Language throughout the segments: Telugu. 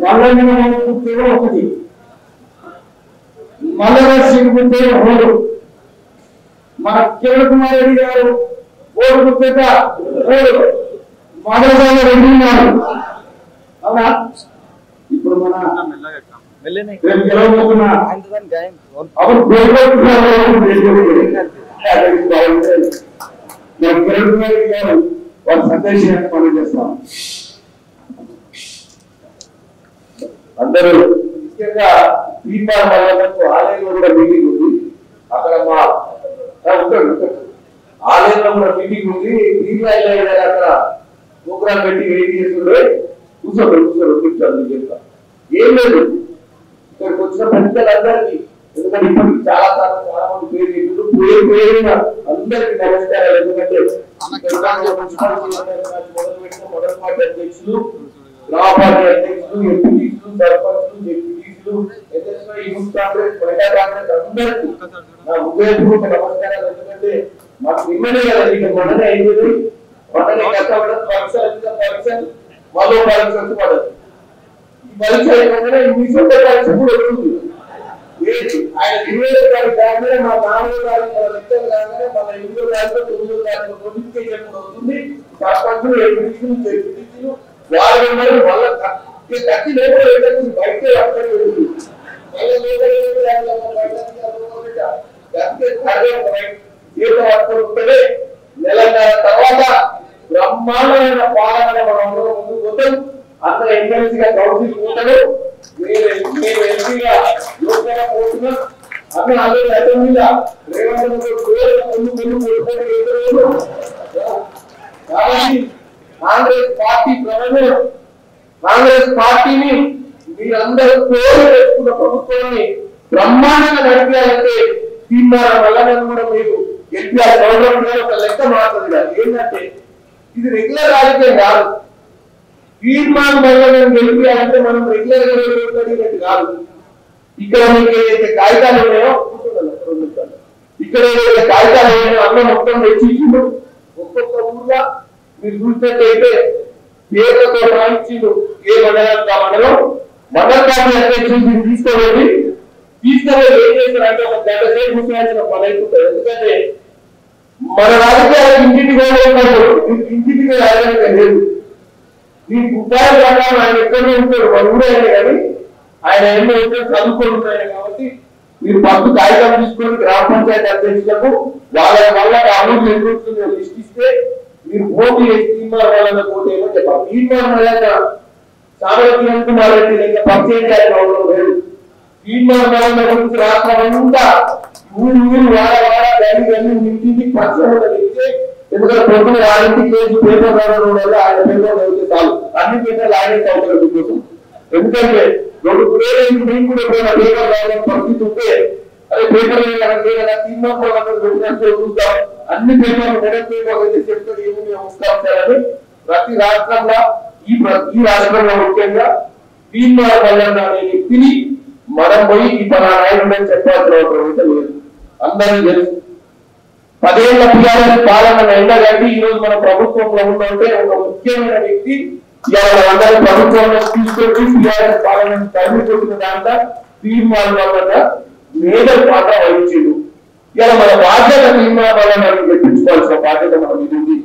మల్లన్న ఒకటి మల్లరసింగుంటే ఓడు మన కిరణ్ కుమార్ రెడ్డి గారు ఓడు గుర్తేట ఓడు మాధవరావు రెడ్డి గారు అవునా ఇప్పుడు మన గెలవబోతున్న అవును కిరణ్ కుమార్ రెడ్డి గారు వారి సందేశాన్ని మనం చేస్తాం. అందరూ ముఖ్యంగా పీఠాల ఆలయంలో కూడా మీటింగ్ ఉంది. అక్కడ మా ఆలయంలో కూడా మీటింగ్ ఉంది. అక్కడ ప్రోగ్రాం పెట్టి వెయిట్ చేస్తుండే కూర్చోండి చెప్తా. ఏం లేదు ఇక్కడికి వచ్చిన పెద్దలందరికీ, ఎందుకంటే ఇప్పటికి చాలా మంది పేరు చెప్తున్నారు. పేరు అందరికీ నమస్కారాలు. ఎందుకంటే మొదటి అధ్యక్షులు, గ్రామ పార్టీ అధ్యక్షులు, ఎంపీటీసీలు, సర్పంచ్లు, డిప్యూటీసీలు, ఎస్ఎస్ఐ, యూత్ కాంగ్రెస్, మహిళా కాంగ్రెస్ అందరికీ నా హృదయపూర్వక నమస్కారాలు. ఎందుకంటే మాకు నిమ్మనే కదా ఇక మొన్ననే అయింది. మొన్ననే కష్టపడదు పరీక్ష మరో పరీక్ష పడదు. ఈ పరీక్ష అయిపోయినా మీ సొంత పరీక్ష కూడా వస్తుంది. ఆయన 20 తారీఖు కాగానే మా 4వ తారీఖు లెక్కలు కాగానే మన 8వ తారీఖు 9వ తారీఖు నోటిఫికేషన్ కూడా వస్తుంది. సర్పంచులు, ఎంపీటీసీలు, జెడ్పీటీసీలు వారి మళ్ళీ కట్టి లేకపోతే బయటే అక్కడ నెలన్నర తర్వాత బ్రహ్మాండమైన పాలన మనం ముందుకు పోతాం. అందరూ ఎమ్మెల్సీగా కౌన్సిల్ ఉంటాడు. మేము ఎంపీగా లోక్సభ పోతున్నాం. అన్ని అందరూ అసెంబ్లీగా రేవంత్ కాబట్టి కాంగ్రెస్ పార్టీ కాంగ్రెస్ పార్టీని మీరందరూ కోరి తెచ్చుకున్న ప్రభుత్వాన్ని బ్రహ్మాండంగా నడిపేయాలంటే తీర్మానం వల్ల కూడా మీరు గెలిపారు. గవర్నమెంట్ ఒక లెక్క మాత్రం కాదు. ఏంటంటే ఇది రెగ్యులర్ రాజకీయం కాదు. తీర్మానం వల్ల మేము గెలిపాలంటే మనం రెగ్యులర్ గా గెలిపేది కాదు. ఇక్కడ మీకు ఏదైతే కాగితాలు ఉన్నాయో ఇక్కడ ఏదైతే కాగితాలు ఉన్నాయో అన్న మొత్తం తెచ్చిండు. ఒక్కొక్క ఊర్లో మీరు చూసినట్టయితే పేర్లతో రాయించిండు. ఏ మండలం ఆ మండలం మండల పార్టీ అధ్యక్షులు తీసుకుపోయి ఏం చేస్తారంటే ఒక గంట సేపు కూర్చోవాల్సిన పని అయిపోతుంది. ఎందుకంటే మన రాజకీయాలు ఇంటికి ఇంటికి రాజకీయం లేదు. ఈ ఉపాధి ప్రకారం ఆయన ఎక్కడో ఉంటాడు, మన ఊరైనా కానీ ఆయన ఎన్నో ఉంటాడు, చదువుకొని ఉన్నాయని. కాబట్టి మీరు ఫస్ట్ కాగితం తీసుకొని గ్రామ పంచాయతీ అధ్యక్షులకు వాళ్ళ అమలు ఎదురుతుందో లిస్ట్ ఇస్తే మీరు పోటీ చేసి తీర్మానం పోటీ ఏమో చెప్పాలి. తీర్మానం సామర్థ్యం కుమార్ రెడ్డి ఇంకా పరిచయం చేయాలని అవసరం లేదు. తీర్మానం గురించి రాష్ట్రమంతా ఊరు వాడ గల్లి ఇంటికి పరిచయం ఇస్తే, ఎందుకంటే పొద్దున వాళ్ళింటికి చేసి పేపర్ రావడం వల్ల ఆయన పేపర్ చదివితే చాలు. అన్ని పేపర్లు ఆయన అవసరం కోసం. ఎందుకంటే 2 పేర్లు మేము కూడా పేపర్ రావడం పరిస్థితి ఉంటే అదే పేపర్ తీర్మానం చూద్దాం. అన్ని పేపర్లు మెడల్ పేపర్ చెప్తే ఏమి సంస్కరించాలని ప్రతి రాష్ట్రంలో ఈ రాష్ట్రంలో ముఖ్యంగా తీర్మానం వల్ల అనే వ్యక్తిని మనం పోయి ఈ నాయకుడని చెప్పాల్సిన అవసరం అయితే లేదు. అందరూ తెలుసు. 10 ఏళ్ల టీఆర్ఎస్ పాలన ఎండగట్టి ఈ రోజు మన ప్రభుత్వంలో ఉందంటే ఒక ముఖ్యమైన వ్యక్తి ఇవాళ అందరూ ప్రభుత్వంలో తీసుకొచ్చి టీఆర్ఎస్ పాలనను తరిమికొట్టిన దాంట్లో తీర్మానం వల్ల మేజర్ పాత్ర వహించిండు. ఇలా మన బాధ్యత తీర్మానం వల్ల మనం చెప్పించుకోవాల్సిన బాధ్యత మన మీద ఉంది.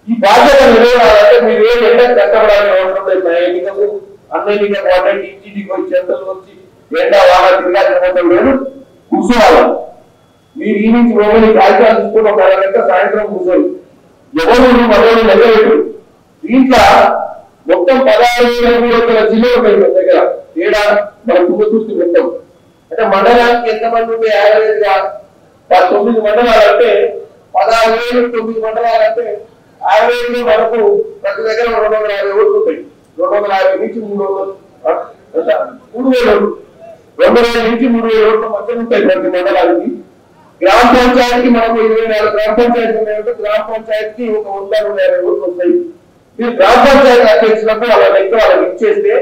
ఈ బాధ్యత నిర్వహించాలంటే మీరు ఏం ఎండ కష్టపడాలని అవసరం లేదు. నా ఎన్నికకు ఎన్నికకు అంటే ఇంటికి వచ్చి చెత్తలు వచ్చి ఎండ వాళ్ళ తిరగాల్సిన లేదు. కూర్చోవాలి. మీరు ఈ నుంచి ఒకరి కాగితాలు తీసుకుని ఒక అరగంట సాయంత్రం కూర్చోరు. ఎవరు మరొకరు లెక్కలేదు. దీంట్లో మొత్తం 16,300 జిల్లాలు ఉంటాయి మన దగ్గర. ఏడా మన తుంగతుర్తి మొత్తం అంటే మండలానికి ఎంతమంది ఉంటే యావరేజ్ గా 9 మండలాలు అంటే 16,009 మండలాలు అంటే యావరేజ్ లో మనకు ప్రతి దగ్గర 250 ఓట్లు ఉంటాయి. 250 నుంచి 300 3,000 200 నుంచి 3,000 ఓట్ల మధ్య ఉంటాయి ప్రతి మండలానికి. గ్రామ పంచాయతీకి మనకు 24 గ్రామ పంచాయతీ ఉన్నాయంటే గ్రామ పంచాయతీకి ఒక 150 ఓట్లు వస్తాయి. మీరు గ్రామ పంచాయతీ అధ్యక్షులకు వాళ్ళ లెక్క వాళ్ళకి ఇచ్చేస్తే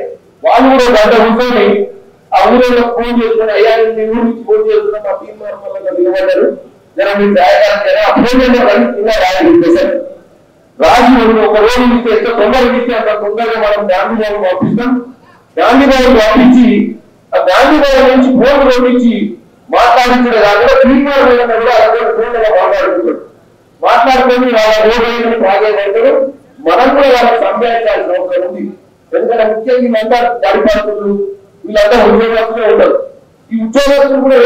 వాళ్ళు కూడా గంట కూర్చొని ఆ ఊరిలో ఫోన్ చేసుకుని అయ్యా మీ ఊరి నుంచి ఫోన్ చేస్తున్నా మా తీర్మానం వల్ల నిలబడ్డారు జర మీరు రాయడానికి అప్పుడు రాజు ఒక రోజు ఇస్తే ఎంత తొందరగా ఇస్తే అంత తొందరగా మనం గాంధీ గారు పంపిస్తాం. గాంధీ భవన్ పంపించి ఆ గాంధీ భవన్ నుంచి ఫోన్ పంపించి మాట్లాడించడం కాకుండా తీర్మానం కూడా అలాగే ఫోన్లో మాట్లాడుతున్నాడు. మాట్లాడుకొని వాళ్ళ రోడ్డు తాగేదంటారు. మనం కూడా వాళ్ళకి సంపాదించాల్సిన అవసరం ఉంది. ఎందుకంటే ముఖ్యంగా వీళ్ళంతా పడిపడుతున్నారు, వీళ్ళంతా ఉద్యోగస్తులే ఉంటారు. ఈ ఉద్యోగస్తులు కూడా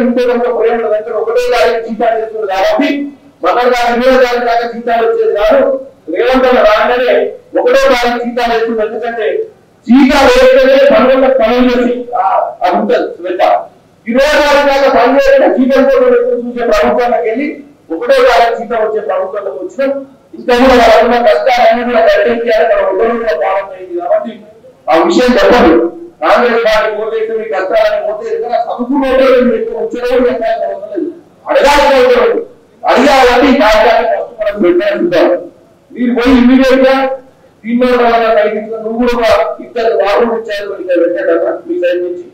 ఉద్యోగంలో ప్రేమ దగ్గర ఒకటే దానికి జీతాలు చేస్తున్నారు కాబట్టి మన దాకా జీతాలు వచ్చేది కాదు. రేవంత్ రాగానే ఒకటో దానికి జీతాలు వేస్తుంది. ఎందుకంటే జీతాలు వేస్తేనే పనుల పనులు చేసి ఉంటుంది శ్వేత. 24 దాకా పని చేస్తే జీతం చూసే ప్రభుత్వానికి వెళ్ళి ఒకటో దానికి జీతం వచ్చే ప్రభుత్వంలోకి వచ్చినాం. ఇంకా కూడా వాళ్ళ కష్టాలన్నీ కూడా గట్టెక్కాలి, మన ఒక్కరు కూడా బాగుంటుంది. కాబట్టి ఆ విషయం చెప్పండి. కాంగ్రెస్ పార్టీ పోతే మీ కష్టాలని పోతే చదువుకునే అడగాలి, అడిగాలని కార్యాలయం పెట్టారు. మీరు పోయి ఇమీడియట్ గా తీర్మానం కలిగించిన నువ్వు కూడా ఇద్దరు వారు ఇచ్చారు పెట్టాడన్నా మీ సైడ్ నుంచి.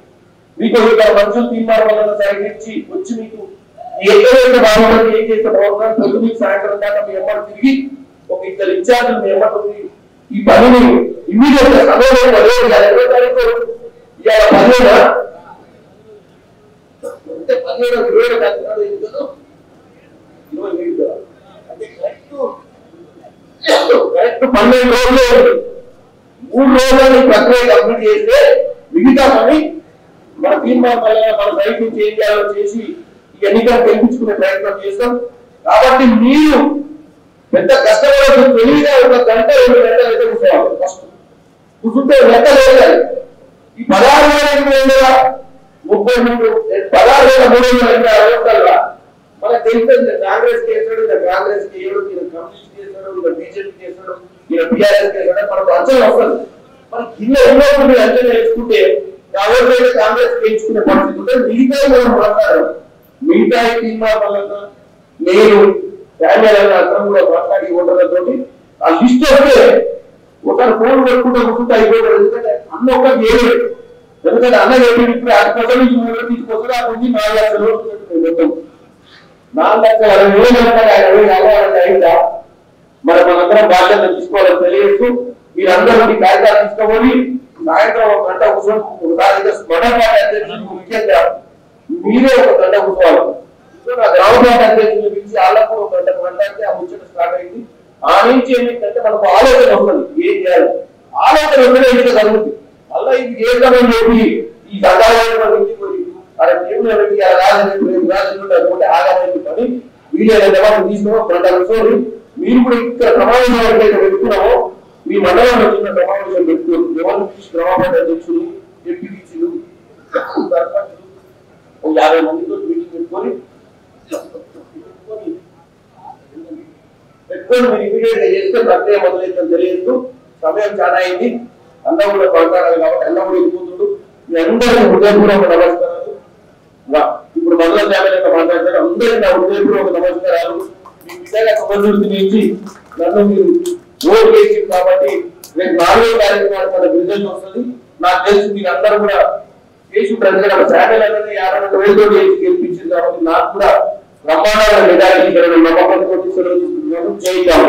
మీకు ఇద్దరు మనుషులు తీర్మానం సైడ్ నుంచి వచ్చి మీకు ఎక్కడైతే బాగుంటుంది ఏం చేస్తే బాగుంటుంది పొద్దున్న సాయంత్రం దాకా మీ అమ్మ తిరిగి ఒక ఇద్దరు ఇన్ఛార్జ్ మీ అమ్మ ఈ పనిని ఇమీడియట్ గా సమయంలో 20 తారీఖు ఇవాళ 17 అంటే 17 కరెక్ట్ 12 రోజులు 3 రోజులు ప్రక్రియ కంప్లీట్ చేస్తే మిగతా పని మన తీర్మానం మన సైట్ నుంచి ఏం చేయాలో చేసి ఈ ఎన్నికలు గెలిపించుకునే ప్రయత్నం చేస్తాం. కాబట్టి మీరు పెద్ద కష్టపడదు, తెలివిగా 1 గంట 2 గంటలు అయితే కూర్చోవాలి. ఫస్ట్ కూర్చుంటే లెక్క లేదు. ఈ 16,333 16,360 మనకు తెలిసింది. కాంగ్రెస్ చేసాడు, కాంగ్రెస్ కి 7, కమ్యూనిస్ట్ చేశాడు, బీజేపీ చేశాడు, టీఆర్ఎస్ చేశాడు, మనకు అంచనా వస్తుంది. మనకి కింద ఉన్నప్పుడు అంచనా వేసుకుంటే ఎవరికైతే కాంగ్రెస్ గెలుచుకునే పరిస్థితి ఉంటే మిగతా మనం మాట్లాడాలి. మిగతా తీర్మానాలన్నా నేను అందరం కూడా మాట్లాడి ఓటర్లతో ఆ లిస్ట్ వస్తే ఒకరు ఫోన్ పెట్టుకుంటే కూర్చుంటే అయిపోతారు. ఎందుకంటే అన్న ఒకటి ఏడు, ఎందుకంటే అన్న ఏడు ఇప్పుడు 10% నుంచి 3 తీసుకొస్తే ఆ నుంచి 4 లక్షలు మొత్తం 4 లక్షల 60,000 అయిందా మరి మనందరం బాధ్యత తీసుకోవాలని తెలియజేస్తూ మీరందరూ ఈ కార్యక్రమం తీసుకోవాలి. సాయంత్రం 1 గంట కూర్చొని ఒకసారి స్మరణ పార్టీ అధ్యక్షులు ముఖ్యంగా మీరే 1 గంట కూర్చోవాలి. గ్రామ పార్టీ అధ్యక్షులు పిలిచి వాళ్ళకు 1 గంట మాట్లాడితే ఆ ముచ్చట స్టార్ట్ అయింది. ఆ నుంచి ఏమిటంటే మనకు ఆలోచన వస్తుంది, ఏం చేయాలి ఆలోచన వస్తే ఇంకా జరుగుతుంది. మళ్ళీ ఇది చేద్దామని చెప్పి ఈ సంఘాలను పోయి అలా దేవుడు రాజుకుంటే ఆగాలని పని వీలైన తీసుకో 1 గంట కూర్చొని మీరు కూడా ఇక్కడ సమావేశం ఎవరికైతే పెట్టుకున్నామో మీ మండలంలో చిన్న సమావేశం పెట్టుకోరు. ఎవరు గ్రామ పార్టీ అధ్యక్షులు, ఎంపీటీసీలు, సర్పంచులు 50 మందితో మీటింగ్ పెట్టుకొని మీరు ఇమీడియట్ గా చేస్తే ప్రక్రియ మొదలైందని తెలియదు. సమయం చాలా అయింది, అందరూ కూడా కొనసాగాలి కాబట్టి అన్న కూడా వెళ్ళిపోతుండు. మీ అందరికీ హృదయపూర్వక నమస్కారాలు. ఇప్పుడు మొదల ఫ్యామిలీగా మాట్లాడతారు. అందరికీ నా హృదయపూర్వక నమస్కారాలు. మీ విధంగా సమర్థుడికి నుంచి నన్ను మీరు ఓటు వేసింది కాబట్టి రేపు 4వ తారీఖు మన రిజల్ట్ వస్తుంది. నాకు తెలిసి మీరు అందరూ కూడా చేసి ప్రజల ఛానల్ అనేది 52,000 చేసి గెలిపించింది కాబట్టి నాకు కూడా బ్రహ్మాండమైన మెజారిటీ నమ్మకంతో చేద్దాం.